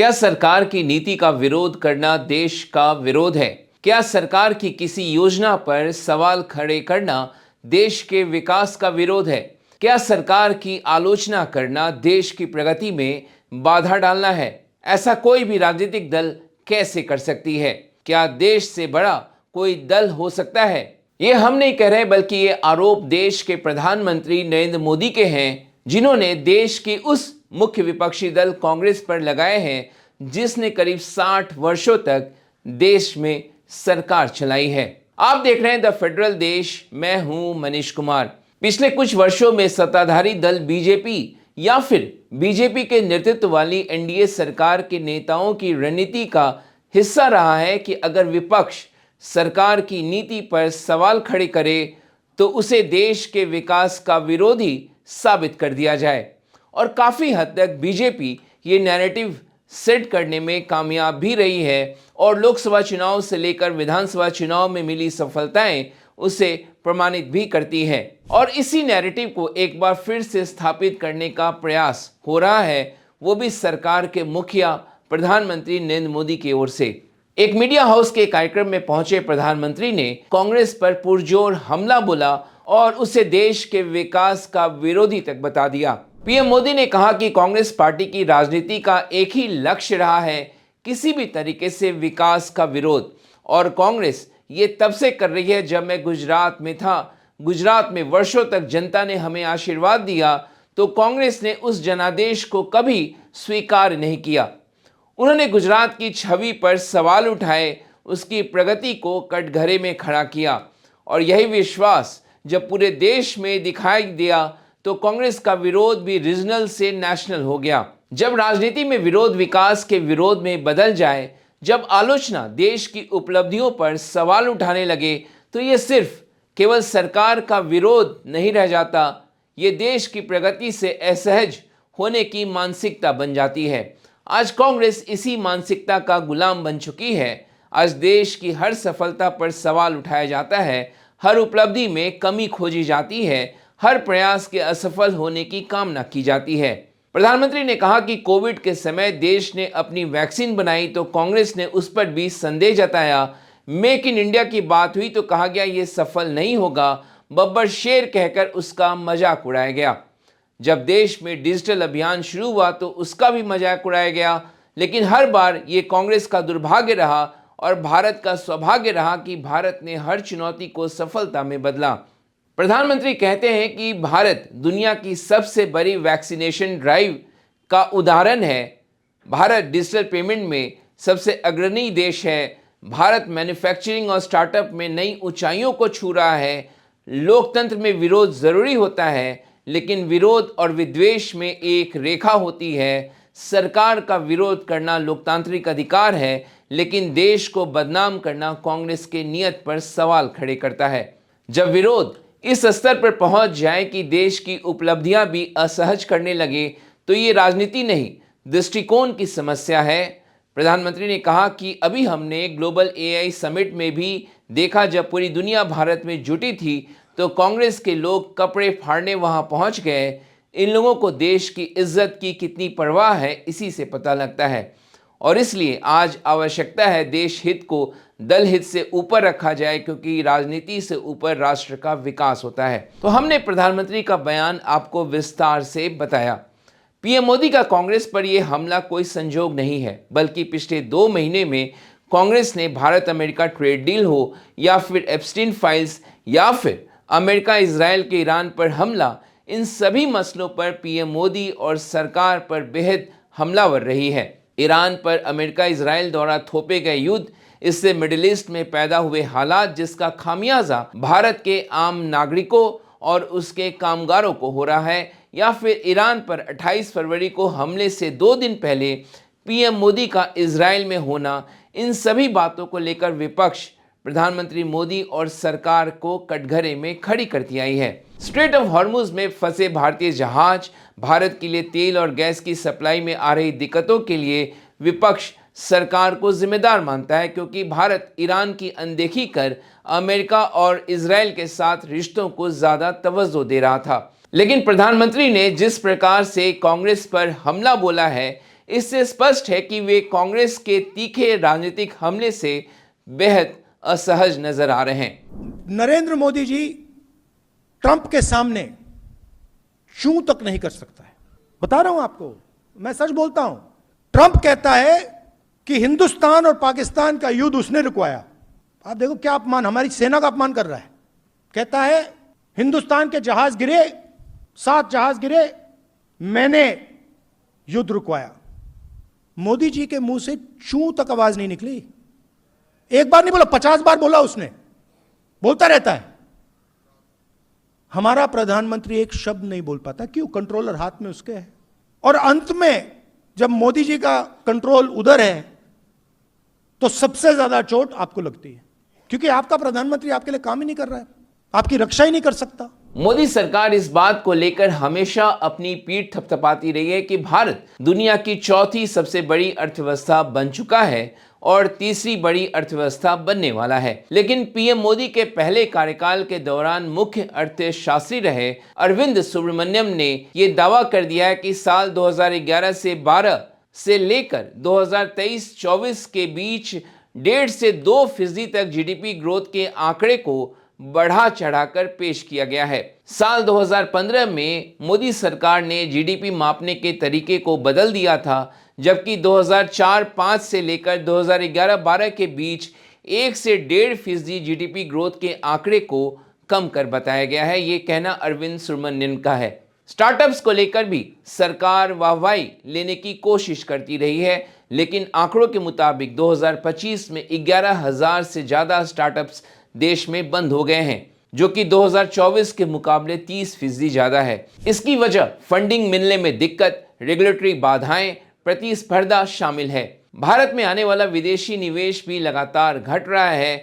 क्या सरकार की नीति का विरोध करना देश का विरोध है? क्या सरकार की किसी योजना पर सवाल खड़े करना देश के विकास का विरोध है? क्या सरकार की आलोचना करना देश की प्रगति में बाधा डालना है? ऐसा कोई भी राजनीतिक दल कैसे कर सकती है? क्या देश से बड़ा कोई दल हो सकता है? ये हम नहीं कह रहे, बल्कि ये आरोप देश के प्रधानमंत्री नरेंद्र मोदी के हैं, जिन्होंने देश की उस मुख्य विपक्षी दल कांग्रेस पर लगाए हैं जिसने करीब 60 वर्षों तक देश में सरकार चलाई है। आप देख रहे हैं द फेडरल देश, मैं हूं मनीष कुमार। पिछले कुछ वर्षों में सत्ताधारी दल बीजेपी या फिर बीजेपी के नेतृत्व वाली एनडीए सरकार के नेताओं की रणनीति का हिस्सा रहा है कि अगर विपक्ष सरकार की नीति पर सवाल खड़े करे तो उसे देश के विकास का विरोधी साबित कर दिया जाए। और काफ़ी हद तक बीजेपी ये नैरेटिव सेट करने में कामयाब भी रही है और लोकसभा चुनाव से लेकर विधानसभा चुनाव में मिली सफलताएं उसे प्रमाणित भी करती हैं। और इसी नैरेटिव को एक बार फिर से स्थापित करने का प्रयास हो रहा है, वो भी सरकार के मुखिया प्रधानमंत्री नरेंद्र मोदी की ओर से। एक मीडिया हाउस के कार्यक्रम में पहुंचे प्रधानमंत्री ने कांग्रेस पर पुरजोर हमला बोला और उसे देश के विकास का विरोधी तक बता दिया। पीएम मोदी ने कहा कि कांग्रेस पार्टी की राजनीति का एक ही लक्ष्य रहा है, किसी भी तरीके से विकास का विरोध। और कांग्रेस ये तब से कर रही है जब मैं गुजरात में था। गुजरात में वर्षों तक जनता ने हमें आशीर्वाद दिया तो कांग्रेस ने उस जनादेश को कभी स्वीकार नहीं किया। उन्होंने गुजरात की छवि पर सवाल उठाए, उसकी प्रगति को कटघरे में खड़ा किया और यही विश्वास जब पूरे देश में दिखाई दिया तो कांग्रेस का विरोध भी रीजनल से नेशनल हो गया। जब राजनीति में विरोध विकास के विरोध में बदल जाए, जब आलोचना देश की उपलब्धियों पर सवाल उठाने लगे, तो ये सिर्फ केवल सरकार का विरोध नहीं रह जाता, ये देश की प्रगति से असहज होने की मानसिकता बन जाती है। आज कांग्रेस इसी मानसिकता का गुलाम बन चुकी है। आज देश की हर सफलता पर सवाल उठाया जाता है, हर उपलब्धि में कमी खोजी जाती है, हर प्रयास के असफल होने की कामना की जाती है। प्रधानमंत्री ने कहा कि कोविड के समय देश ने अपनी वैक्सीन बनाई तो कांग्रेस ने उस पर भी संदेह जताया। मेक इन इंडिया की बात हुई तो कहा गया ये सफल नहीं होगा, बब्बर शेर कहकर उसका मजाक उड़ाया गया। जब देश में डिजिटल अभियान शुरू हुआ तो उसका भी मजाक उड़ाया गया। लेकिन हर बार ये कांग्रेस का दुर्भाग्य रहा और भारत का सौभाग्य रहा कि भारत ने हर चुनौती को सफलता में बदला। प्रधानमंत्री कहते हैं कि भारत दुनिया की सबसे बड़ी वैक्सीनेशन ड्राइव का उदाहरण है। भारत डिजिटल पेमेंट में सबसे अग्रणी देश है। भारत मैन्युफैक्चरिंग और स्टार्टअप में नई ऊंचाइयों को छू रहा है। लोकतंत्र में विरोध जरूरी होता है, लेकिन विरोध और विद्वेष में एक रेखा होती है। सरकार का विरोध करना लोकतांत्रिक अधिकार है, लेकिन देश को बदनाम करना कांग्रेस के नियत पर सवाल खड़े करता है। जब विरोध इस स्तर पर पहुंच जाए कि देश की उपलब्धियां भी असहज करने लगे तो ये राजनीति नहीं, दृष्टिकोण की समस्या है। प्रधानमंत्री ने कहा कि अभी हमने ग्लोबल एआई समिट में भी देखा, जब पूरी दुनिया भारत में जुटी थी तो कांग्रेस के लोग कपड़े फाड़ने वहां पहुंच गए। इन लोगों को देश की इज्जत की कितनी परवाह है, इसी से पता लगता है। और इसलिए आज आवश्यकता है देश हित को दल हित से ऊपर रखा जाए, क्योंकि राजनीति से ऊपर राष्ट्र का विकास होता है। तो हमने प्रधानमंत्री का बयान आपको विस्तार से बताया। पीएम मोदी का कांग्रेस पर यह हमला कोई संजोग नहीं है, बल्कि पिछले 2 महीने में कांग्रेस ने भारत अमेरिका ट्रेड डील हो या फिर एप्स्टीन फाइल्स या फिर अमेरिका इजराइल के ईरान पर हमला, इन सभी मसलों पर पीएम मोदी और सरकार पर बेहद हमलावर रही है। ईरान पर अमेरिका इजराइल द्वारा थोपे गए युद्ध, इससे मिडिल ईस्ट में पैदा हुए हालात जिसका खामियाजा भारत के आम नागरिकों और उसके कामगारों को हो रहा है, या फिर ईरान पर 28 फरवरी को हमले से 2 दिन पहले पीएम मोदी का इजराइल में होना, इन सभी बातों को लेकर विपक्ष प्रधानमंत्री मोदी और सरकार को कटघरे में खड़ी करती आई है। स्ट्रेट ऑफ हॉर्मुज में फंसे भारतीय जहाज, भारत के लिए तेल और गैस की सप्लाई में आ रही दिक्कतों के लिए विपक्ष सरकार को जिम्मेदार मानता है, क्योंकि भारत ईरान की अनदेखी कर अमेरिका और इजराइल के साथ रिश्तों को ज़्यादा तवज्जो दे रहा था। लेकिन प्रधानमंत्री ने जिस प्रकार से कांग्रेस पर हमला बोला है, इससे स्पष्ट है कि वे कांग्रेस के तीखे राजनीतिक हमले से बेहद असहज नजर आ रहे हैं। नरेंद्र मोदी जी ट्रंप के सामने चूं तक नहीं कर सकता है, बता रहा हूं आपको, मैं सच बोलता हूं। ट्रंप कहता है कि हिंदुस्तान और पाकिस्तान का युद्ध उसने रुकवाया। आप देखो क्या अपमान, हमारी सेना का अपमान कर रहा है। कहता है हिंदुस्तान के जहाज गिरे, 7 जहाज गिरे, मैंने युद्ध रुकवाया। मोदी जी के मुंह से चूं तक आवाज नहीं निकली। एक बार नहीं बोला, 50 बार बोला उसने, बोलता रहता है। हमारा प्रधानमंत्री एक शब्द नहीं बोल पाता। क्यों? कंट्रोलर हाथ में उसके है। और अंत में जब मोदी जी का कंट्रोल उधर है तो सबसे ज्यादा चोट आपको लगती है, क्योंकि आपका प्रधानमंत्री आपके लिए काम ही नहीं कर रहा है, आपकी रक्षा ही नहीं कर सकता। मोदी सरकार इस बात को लेकर हमेशा अपनी पीठ थपथपाती रही है कि भारत दुनिया की चौथी सबसे बड़ी अर्थव्यवस्था बन चुका है और तीसरी बड़ी अर्थव्यवस्था बनने वाला है। लेकिन पीएम मोदी के पहले कार्यकाल के दौरान मुख्य अर्थशास्त्री रहे अरविंद सुब्रमण्यम ने यह दावा कर दिया है कि साल 2011 से 12 से लेकर 2023-24 के बीच 1.5 से 2% तक जीडीपी ग्रोथ के आंकड़े को बढ़ा चढ़ाकर पेश किया गया है। साल 2015 में मोदी सरकार ने जीडीपी मापने के तरीके को बदल दिया था, जबकि 2004-05 से लेकर 2011-12 के बीच 1 से 1.5% जीडीपी ग्रोथ के आंकड़े को कम कर बताया गया है। ये कहना अरविंद सुब्रमण्यन का है। स्टार्टअप्स को लेकर भी सरकार वाहवाही लेने की कोशिश करती रही है, लेकिन आंकड़ों के मुताबिक 2025 में 11,000 से ज्यादा स्टार्टअप्स देश में बंद हो गए हैं, जो कि 2024 के मुकाबले 30% ज्यादा है। इसकी वजह फंडिंग मिलने में दिक्कत, रेगुलेटरी बाधाएं, प्रतिस्पर्धा शामिल है। भारत में आने वाला विदेशी निवेश भी लगातार घट रहा है,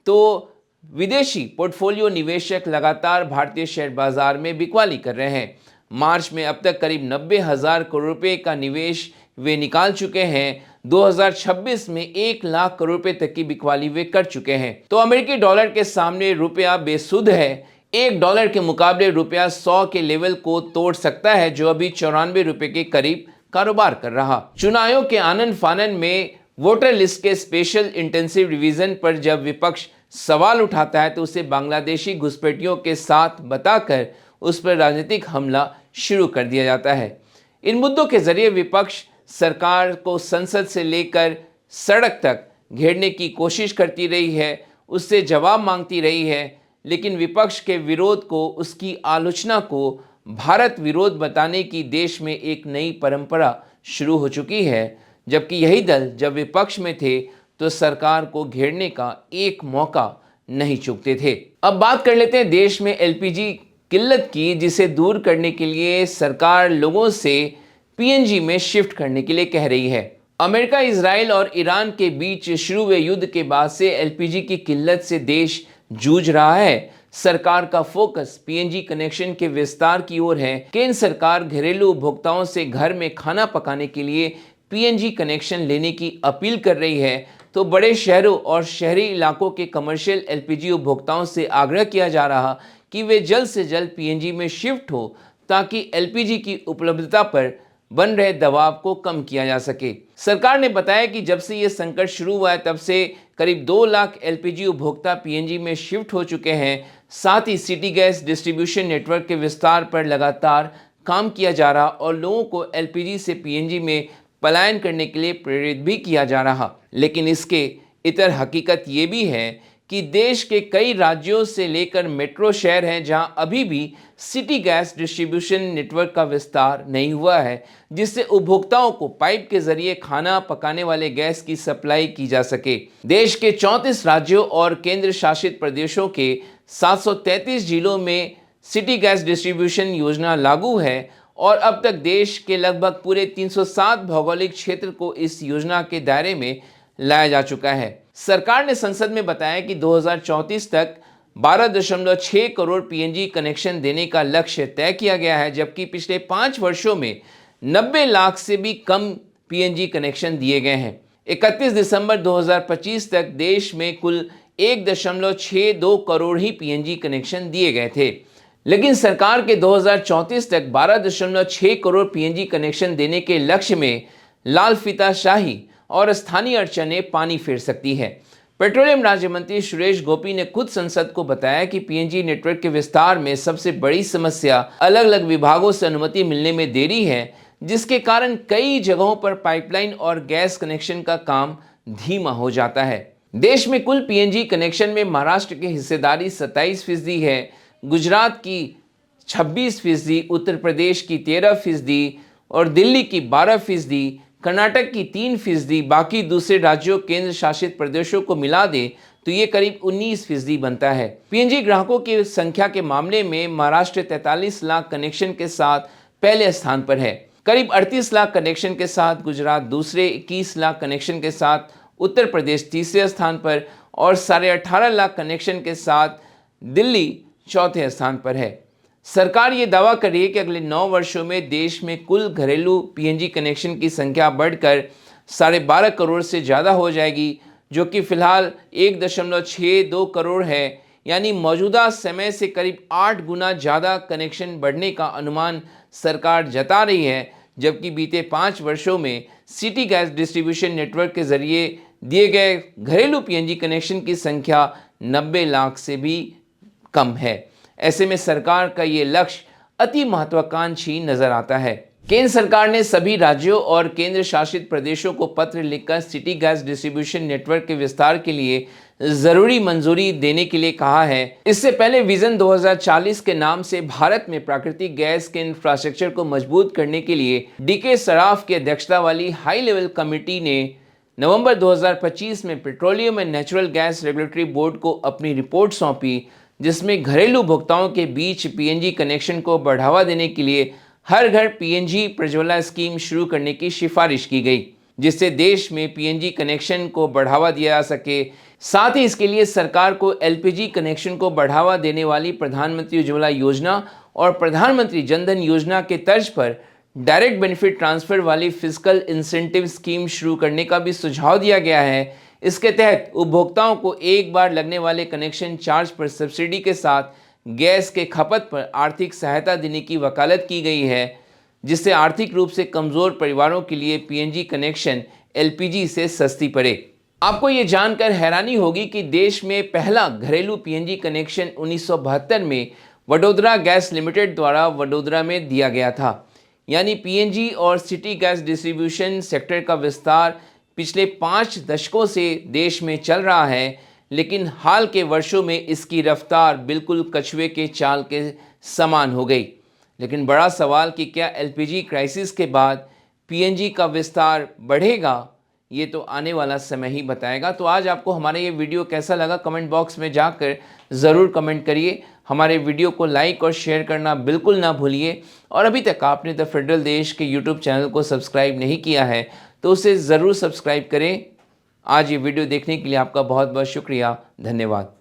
तो विदेशी पोर्टफोलियो निवेशक लगातार भारतीय शेयर बाजार में बिकवाली कर रहे हैं। मार्च में अब तक करीब 90,000 करोड़ रुपए का निवेश वे निकाल चुके हैं। 2026 में 1 लाख करोड़ रुपए तक की बिकवाली वे कर चुके हैं। तो अमेरिकी डॉलर के सामने रुपया बेसुध है। $1 के मुकाबले रुपया 100 के लेवल को तोड़ सकता है, जो अभी 94 रुपए के करीब कारोबार कर रहा। चुनावों के आनन फानन में वोटर लिस्ट के स्पेशल इंटेंसिव रिवीजन पर जब विपक्ष सवाल उठाता है तो उसे बांग्लादेशी घुसपैठियों के साथ बताकर उस पर राजनीतिक हमला शुरू कर दिया जाता है। इन मुद्दों के जरिए विपक्ष सरकार को संसद से लेकर सड़क तक घेरने की कोशिश करती रही है, उससे जवाब मांगती रही है, लेकिन विपक्ष के विरोध को, उसकी आलोचना को भारत विरोध बताने की देश में एक नई परंपरा शुरू हो चुकी है। जबकि यही दल जब विपक्ष में थे तो सरकार को घेरने का एक मौका नहीं चूकते थे। अब बात कर लेते हैं देश में एलपीजी किल्लत की, जिसे दूर करने के लिए सरकार लोगों से पीएनजी में शिफ्ट करने के लिए कह रही है। अमेरिका, इजराइल और ईरान के बीच शुरू हुए युद्ध के बाद से एलपीजी की किल्लत से देश जूझ रहा है। सरकार का फोकस पीएनजी कनेक्शन के विस्तार की ओर है। केंद्र सरकार घरेलू उपभोक्ताओं से घर में खाना पकाने के लिए पीएनजी कनेक्शन लेने की अपील कर रही है, तो बड़े शहरों और शहरी इलाकों के कमर्शियल एलपीजी उपभोक्ताओं से आग्रह किया जा रहा कि वे जल्द से जल्द पीएनजी में शिफ्ट हो, ताकि एलपीजी की उपलब्धता पर बन रहे दबाव को कम किया जा सके। सरकार ने बताया कि जब से ये संकट शुरू हुआ है तब से करीब 2 लाख एलपीजी उपभोक्ता पीएनजी में शिफ्ट हो चुके हैं। साथ ही सिटी गैस डिस्ट्रीब्यूशन नेटवर्क के विस्तार पर लगातार काम किया जा रहा और लोगों को एलपीजी से पीएनजी में पलायन करने के लिए प्रेरित भी किया जा रहा। लेकिन इसके इतर हकीकत ये भी है कि देश के कई राज्यों से लेकर मेट्रो शहर हैं जहां अभी भी सिटी गैस डिस्ट्रीब्यूशन नेटवर्क का विस्तार नहीं हुआ है, जिससे उपभोक्ताओं को पाइप के जरिए खाना पकाने वाले गैस की सप्लाई की जा सके। देश के 34 राज्यों और केंद्र शासित प्रदेशों के 733 जिलों में सिटी गैस डिस्ट्रीब्यूशन योजना लागू है और अब तक देश के लगभग पूरे 307 भौगोलिक क्षेत्र को इस योजना के दायरे में लाया जा चुका है। सरकार ने संसद में बताया कि 2034 तक 12.6 करोड़ पीएनजी कनेक्शन देने का लक्ष्य तय किया गया है, जबकि पिछले 5 वर्षों में 90 लाख से भी कम पीएनजी कनेक्शन दिए गए हैं। 31 दिसंबर 2025 तक देश में कुल 1.62 करोड़ ही पीएनजी कनेक्शन दिए गए थे, लेकिन सरकार के 2034 तक 12.6 करोड़ पीएनजी कनेक्शन देने के लक्ष्य में लाल फीताशाही और स्थानीय अड़चनें पानी फेर सकती है। पेट्रोलियम राज्य मंत्री सुरेश गोपी ने खुद संसद को बताया कि पीएनजी नेटवर्क के विस्तार में सबसे बड़ी समस्या अलग अलग विभागों से अनुमति मिलने में देरी है, जिसके कारण कई जगहों पर पाइपलाइन और गैस कनेक्शन का काम धीमा हो जाता है। देश में कुल पीएनजी कनेक्शन में महाराष्ट्र की हिस्सेदारी 27% है, गुजरात की 26%, उत्तर प्रदेश की 13% और दिल्ली की 12%, कर्नाटक की 3%, बाकी दूसरे राज्यों केंद्र शासित प्रदेशों को मिला दे तो ये करीब 19% बनता है। पीएनजी ग्राहकों की संख्या के मामले में महाराष्ट्र 43 लाख कनेक्शन के साथ पहले स्थान पर है। करीब 38 लाख कनेक्शन के साथ गुजरात दूसरे, 21 लाख कनेक्शन के साथ उत्तर प्रदेश तीसरे स्थान पर और 18.5 लाख कनेक्शन के साथ दिल्ली चौथे स्थान पर है। सरकार ये दावा कर रही है कि अगले 9 वर्षों में देश में कुल घरेलू पीएनजी कनेक्शन की संख्या बढ़कर 12.5 करोड़ से ज़्यादा हो जाएगी, जो कि फिलहाल 1.62 करोड़ है। यानी मौजूदा समय से करीब 8 गुना ज़्यादा कनेक्शन बढ़ने का अनुमान सरकार जता रही है, जबकि बीते 5 वर्षों में सिटी गैस डिस्ट्रीब्यूशन नेटवर्क के जरिए दिए गए घरेलू पीएनजी कनेक्शन की संख्या 90 लाख से भी कम है। ऐसे में सरकार का ये लक्ष्य अति महत्वाकांक्षी नजर आता है। केंद्र सरकार ने सभी राज्यों और केंद्र शासित प्रदेशों को पत्र लिखकर सिटी गैस डिस्ट्रीब्यूशन नेटवर्क के विस्तार के लिए जरूरी मंजूरी देने के लिए कहा है। इससे पहले विजन 2040 के नाम से भारत में प्राकृतिक गैस के इंफ्रास्ट्रक्चर को मजबूत करने के लिए डीके सराफ की अध्यक्षता वाली हाई लेवल कमेटी ने नवंबर 2025 में petroleum and natural gas regulatory board को अपनी रिपोर्ट सौंपी, जिसमें घरेलू उपभोक्ताओं के बीच पीएनजी कनेक्शन को बढ़ावा देने के लिए हर घर पीएनजी प्रज्वला स्कीम शुरू करने की सिफारिश की गई, जिससे देश में पीएनजी कनेक्शन को बढ़ावा दिया जा सके। साथ ही इसके लिए सरकार को एलपीजी कनेक्शन को बढ़ावा देने वाली प्रधानमंत्री उज्ज्वला योजना और प्रधानमंत्री जनधन योजना के तर्ज पर डायरेक्ट बेनिफिट ट्रांसफर वाली फिजिकल इंसेंटिव स्कीम शुरू करने का भी सुझाव दिया गया है। इसके तहत उपभोक्ताओं को एक बार लगने वाले कनेक्शन चार्ज पर सब्सिडी के साथ गैस के खपत पर आर्थिक सहायता देने की वकालत की गई है, जिससे आर्थिक रूप से कमज़ोर परिवारों के लिए पीएनजी कनेक्शन एलपीजी से सस्ती पड़े। आपको ये जानकर हैरानी होगी कि देश में पहला घरेलू पीएनजी कनेक्शन 1972 में वडोदरा गैस लिमिटेड द्वारा वडोदरा में दिया गया था। यानी पीएनजी और सिटी गैस डिस्ट्रीब्यूशन सेक्टर का विस्तार पिछले 5 दशकों से देश में चल रहा है, लेकिन हाल के वर्षों में इसकी रफ्तार बिल्कुल कछुए के चाल के समान हो गई। लेकिन बड़ा सवाल कि क्या एलपीजी क्राइसिस के बाद पीएनजी का विस्तार बढ़ेगा, ये तो आने वाला समय ही बताएगा। तो आज आपको हमारा ये वीडियो कैसा लगा, कमेंट बॉक्स में जाकर ज़रूर कमेंट करिए। हमारे वीडियो को लाइक और शेयर करना बिल्कुल ना भूलिए। और अभी तक आपने द फेडरल देश के यूट्यूब चैनल को सब्सक्राइब नहीं किया है तो उसे ज़रूर सब्सक्राइब करें। आज ये वीडियो देखने के लिए आपका बहुत बहुत शुक्रिया। धन्यवाद।